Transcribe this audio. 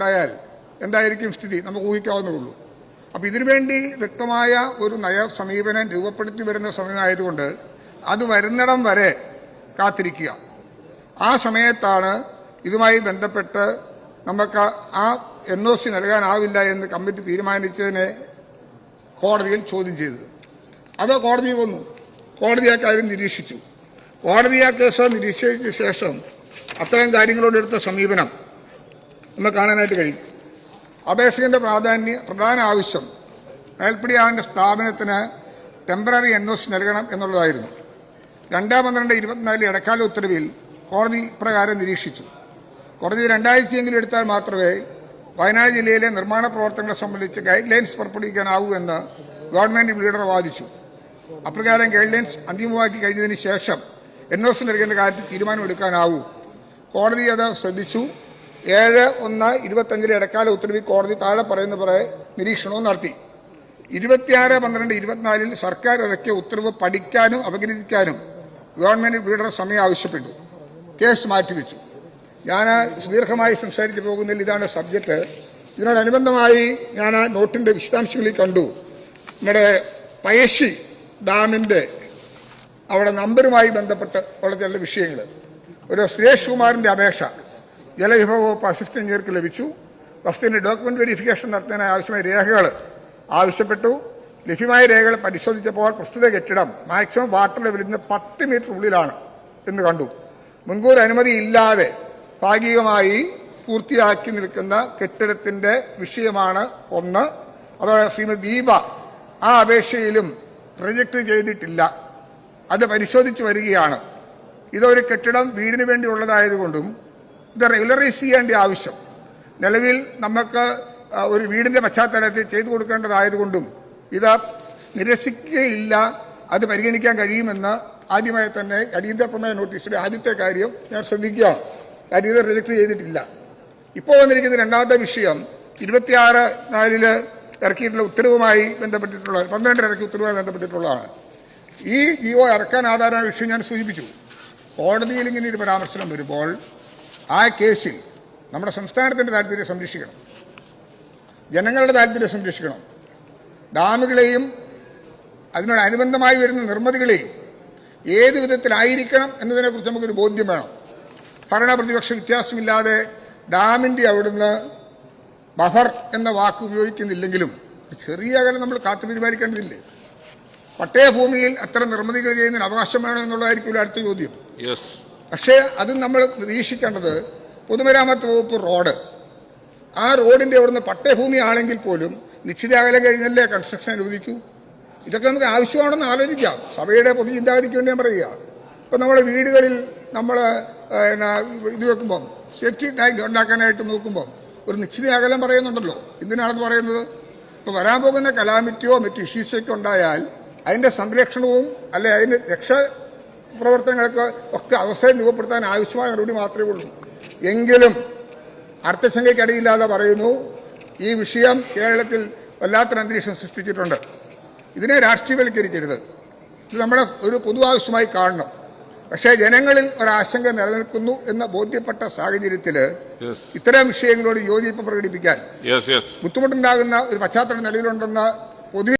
ഉണ്ടായാൽ എന്തായിരിക്കും സ്ഥിതി നമുക്ക് ഊഹിക്കാവുന്നതുള്ളൂ. അപ്പോൾ ഇതിനുവേണ്ടി വ്യക്തമായ ഒരു നയ സമീപനം രൂപപ്പെടുത്തി വരുന്ന സമയമായതുകൊണ്ട് അത് വരുന്നിടം വരെ കാത്തിരിക്കുക. ആ സമയത്താണ് ഇതുമായി ബന്ധപ്പെട്ട് നമുക്ക് ആ NOC നൽകാനാവില്ല എന്ന് കമ്മിറ്റി തീരുമാനിച്ചതിനെ കോടതിയിൽ ചോദ്യം ചെയ്തത്. അത് കോടതി വന്നു. കോടതി ആ കാര്യം നിരീക്ഷിച്ചു. കോടതി ആ കേസ് നിരീക്ഷിച്ച ശേഷം അത്തരം കാര്യങ്ങളോടെടുത്ത സമീപനം നമുക്ക് കാണാനായിട്ട് കഴിയും. അപേക്ഷകന്റെ പ്രധാന ആവശ്യം മേൽപ്പടിയാവിൻ്റെ സ്ഥാപനത്തിന് ടെമ്പററി NOC നൽകണം എന്നുള്ളതായിരുന്നു. 2/12/24 ഇടക്കാല ഉത്തരവിൽ കോടതി ഇപ്രകാരം നിരീക്ഷിച്ചു. കോടതി 2 ആഴ്ചയെങ്കിലും എടുത്താൽ മാത്രമേ വയനാട് ജില്ലയിലെ നിർമ്മാണ പ്രവർത്തനങ്ങളെ സംബന്ധിച്ച് ഗൈഡ് ലൈൻസ് പുറപ്പെടുവിക്കാനാവൂ എന്ന് ഗവൺമെന്റ് ലീഡർ വാദിച്ചു. അപ്രകാരം ഗൈഡ് ലൈൻസ് അന്തിമമാക്കി കഴിഞ്ഞതിന് ശേഷം NOC നൽകുന്ന കാര്യത്തിൽ തീരുമാനമെടുക്കാനാവൂ. കോടതി അത് ശ്രദ്ധിച്ചു. 7/1/25 ഇടക്കാല ഉത്തരവിൽ കോടതി താഴെ പറയുന്ന നിരീക്ഷണവും നടത്തി. 26/12/24 സർക്കാർ ഇറക്കിയ ഉത്തരവ് പഠിക്കാനും അപഗ്രഥിക്കാനും ഗവൺമെന്റ് ലീഡർ സമയം ആവശ്യപ്പെട്ടു. കേസ് മാറ്റിവെച്ചു. ഞാൻ സുദീർഘമായി സംസാരിച്ചു പോകുന്നതിൽ ഇതാണ് സബ്ജക്റ്റ്. ഇതിനോടനുബന്ധമായി ഞാൻ ആ നോട്ടിൻ്റെ വിശദാംശങ്ങളിൽ കണ്ടു. നമ്മുടെ പയശ്ശി ഡാമിൻ്റെ അവിടെ നമ്പറുമായി ബന്ധപ്പെട്ട് ഉള്ള ചില വിഷയങ്ങൾ. ഒരു സുരേഷ് കുമാറിൻ്റെ അപേക്ഷ ജലവിഭവ വകുപ്പ് അസിസ്റ്റന്റ് എഞ്ചിനീയർക്ക് ലഭിച്ചു. വസ്തുവിൻ്റെ ഡോക്യുമെന്റ് വെരിഫിക്കേഷൻ നടത്തുന്നതിന് ആവശ്യമായ രേഖകൾ ആവശ്യപ്പെട്ടു. ലഭ്യമായ രേഖകൾ പരിശോധിച്ചപ്പോൾ പ്രസ്തുത കെട്ടിടം മാക്സിമം വാട്ടർ ലെവലിൽ നിന്ന് 10 മീറ്റർ ഉള്ളിലാണ് എന്ന് കണ്ടു. മുൻകൂർ അനുമതി ഇല്ലാതെ ഭാഗികമായി പൂർത്തിയാക്കി നിൽക്കുന്ന കെട്ടിടത്തിൻ്റെ വിഷയമാണ് ഒന്ന്. അതോടെ ശ്രീമതി ദീപ ആ അപേക്ഷയിലും റിജക്റ്റ് ചെയ്തിട്ടില്ല. അത് പരിശോധിച്ച് വരികയാണ്. ഇതൊരു കെട്ടിടം വീടിന് വേണ്ടിയുള്ളതായതുകൊണ്ടും ഇത് റെഗുലറൈസ് ചെയ്യേണ്ട ആവശ്യം നിലവിൽ നമുക്ക് ഒരു വീടിൻ്റെ പശ്ചാത്തലത്തിൽ ചെയ്തു കൊടുക്കേണ്ടതായതുകൊണ്ടും ഇത് നിരസിക്കുകയില്ല, അത് പരിഗണിക്കാൻ കഴിയുമെന്ന് ആദ്യമായി തന്നെ അടിയന്തര പ്രമേയ നോട്ടീസിലെ ആദ്യത്തെ കാര്യം ഞാൻ ശ്രദ്ധിക്കുകയാണ്. കാര്യം ഇത് റിജക്റ്റ് ചെയ്തിട്ടില്ല. ഇപ്പോൾ വന്നിരിക്കുന്ന രണ്ടാമത്തെ വിഷയം 26/4 ഇറക്കിയിട്ടുള്ള ഉത്തരവുമായി ബന്ധപ്പെട്ടിട്ടുള്ള 12 ഇറക്കിയ ഉത്തരവുമായി ബന്ധപ്പെട്ടിട്ടുള്ളതാണ്. ഈ GO ഇറക്കാൻ ആധാരമായ വിഷയം ഞാൻ സൂചിപ്പിച്ചു. കോടതിയിൽ ഇങ്ങനെ ഒരു പരാമർശനം വരുമ്പോൾ ആ കേസിൽ നമ്മുടെ സംസ്ഥാനത്തിൻ്റെ താല്പര്യം സംരക്ഷിക്കണം, ജനങ്ങളുടെ താല്പര്യം സംരക്ഷിക്കണം, ഡാമുകളെയും അതിനോടനുബന്ധമായി വരുന്ന നിർമ്മിതികളെയും ഏത് വിധത്തിലായിരിക്കണം എന്നതിനെക്കുറിച്ച് നമുക്കൊരു ബോധ്യം വേണം. ഭരണ പ്രതിപക്ഷ വ്യത്യാസമില്ലാതെ ഡാമിൻ്റെ അവിടുന്ന് ബഫർ എന്ന വാക്ക് ഉപയോഗിക്കുന്നില്ലെങ്കിലും ചെറിയ അകലം നമ്മൾ കാത്തു പരിപാലിക്കേണ്ടതില്ലേ? പട്ടയഭൂമിയിൽ അത്തരം നിർമ്മിതികൾ ചെയ്യുന്നതിന് അവകാശം വേണം എന്നുള്ളതായിരിക്കും അടുത്ത ചോദ്യം. പക്ഷേ അത് നമ്മൾ നിരീക്ഷിക്കേണ്ടത് പൊതുമരാമത്ത് വകുപ്പ് റോഡ്, ആ റോഡിൻ്റെ അവിടുന്ന് പട്ടയഭൂമി ആണെങ്കിൽ പോലും നിശ്ചിത അകലം കഴിഞ്ഞല്ലേ കൺസ്ട്രക്ഷൻ അനുവദിക്കൂ. ഇതൊക്കെ നമുക്ക് ആവശ്യമാണെന്ന് ആലോചിക്കാം. സഭയുടെ പൊതുചിന്താഗതിക്ക് വേണ്ടി ഞാൻ പറയുക. ഇപ്പം നമ്മുടെ വീടുകളിൽ നമ്മൾ ഇത് വെക്കുമ്പം സേഫ്റ്റി ടാങ്ക് ഉണ്ടാക്കാനായിട്ട് നോക്കുമ്പം ഒരു നിശ്ചിത അകലം പറയുന്നുണ്ടല്ലോ. എന്തിനാണെന്ന് പറയുന്നത്? ഇപ്പോൾ വരാൻ പോകുന്ന കലാമിറ്റിയോ മറ്റ് ഇഷ്യൂസൊക്കെ ഉണ്ടായാൽ അതിൻ്റെ സംരക്ഷണവും അല്ലെ അതിൻ്റെ രക്ഷാപ്രവർത്തനങ്ങൾക്ക് ഒക്കെ അവസരം രൂപപ്പെടുത്താൻ ആവശ്യമായ നടപടി മാത്രമേ ഉള്ളൂ. എങ്കിലും അർത്ഥശങ്കയ്ക്കടിയില്ലാതെ പറയുന്നു, ഈ വിഷയം കേരളത്തിൽ വല്ലാത്തൊരു അന്തരീക്ഷം സൃഷ്ടിച്ചിട്ടുണ്ട്. ഇതിനെ രാഷ്ട്രീയവൽക്കരിക്കരുത്. ഇത് നമ്മുടെ ഒരു പൊതു ആവശ്യമായി കാണണം. പക്ഷേ ജനങ്ങളിൽ ഒരാശങ്ക നിലനിൽക്കുന്നു എന്ന് ബോധ്യപ്പെട്ട സാഹചര്യത്തിൽ ഇത്തരം വിഷയങ്ങളോട് യോജിപ്പ് പ്രകടിപ്പിക്കാൻ ബുദ്ധിമുട്ടുണ്ടാകുന്ന ഒരു പശ്ചാത്തലം നിലവിലുണ്ടെന്ന് പൊതുവെ